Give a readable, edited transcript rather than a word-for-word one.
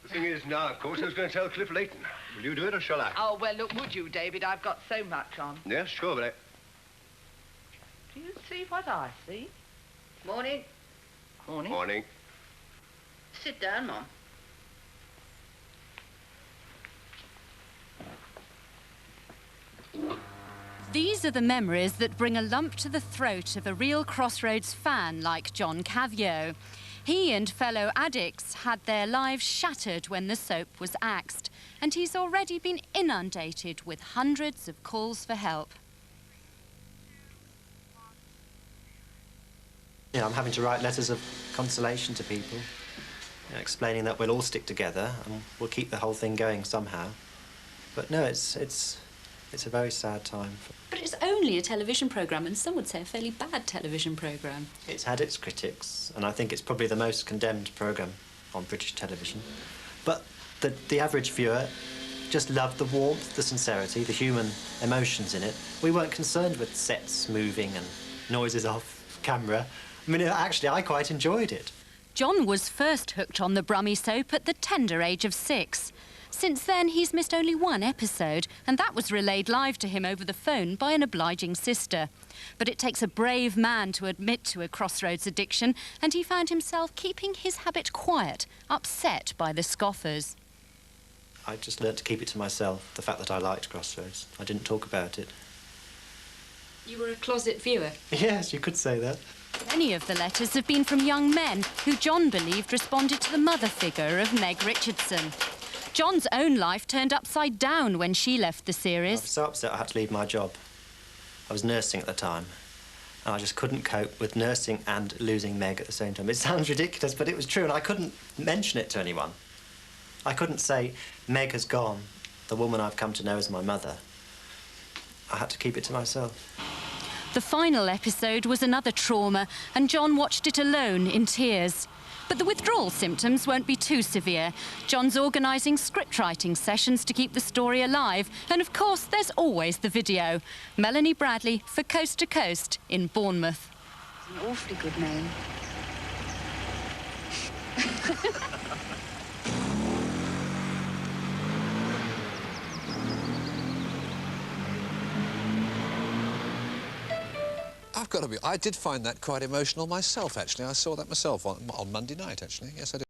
The thing is now, of course, I was going to tell Cliff Leighton. Will you do it or shall I? Oh, well, look, would you, David? I've got so much on. Yes, sure, but Do you see what I see? Morning. Morning. Morning. Sit down, Mum. These are the memories that bring a lump to the throat of a real Crossroads fan like John Kavyo. He and fellow addicts had their lives shattered when the soap was axed, and he's already been inundated with hundreds of calls for help. You know, I'm having to write letters of consolation to people, you know, explaining that we'll all stick together and we'll keep the whole thing going somehow. But no, it's a very sad time. But it's only a television programme, and some would say a fairly bad television programme. It's had its critics, and I think it's probably the most condemned programme on British television. But the average viewer just loved the warmth, the sincerity, the human emotions in it. We weren't concerned with sets moving and noises off camera. I mean, actually, I quite enjoyed it. John was first hooked on the Brummie soap at the tender age of 6. Since then, he's missed only one episode, and that was relayed live to him over the phone by an obliging sister. But it takes a brave man to admit to a Crossroads addiction, and he found himself keeping his habit quiet, upset by the scoffers. I just learnt to keep it to myself, the fact that I liked Crossroads. I didn't talk about it. You were a closet viewer? Yes, you could say that. Many of the letters have been from young men who John believed responded to the mother figure of Meg Richardson. John's own life turned upside down when she left the I series. was so upset I had to leave my job. I was nursing at the time, and I just couldn't cope with nursing and losing Meg at the same time. It sounds ridiculous, but it was true, and I couldn't mention it to anyone. I couldn't say, Meg has gone, the woman I've come to know as my mother. I had to keep it to myself. The final episode was another trauma, and John watched it alone in tears. But the withdrawal symptoms won't be too severe. John's organising script-writing sessions to keep the story alive. And, of course, there's always the video. Melanie Bradley for Coast to Coast in Bournemouth. It's an awfully good name. I've got to be... I did find that quite emotional myself, actually. I saw that myself on Monday night, actually. Yes, I did.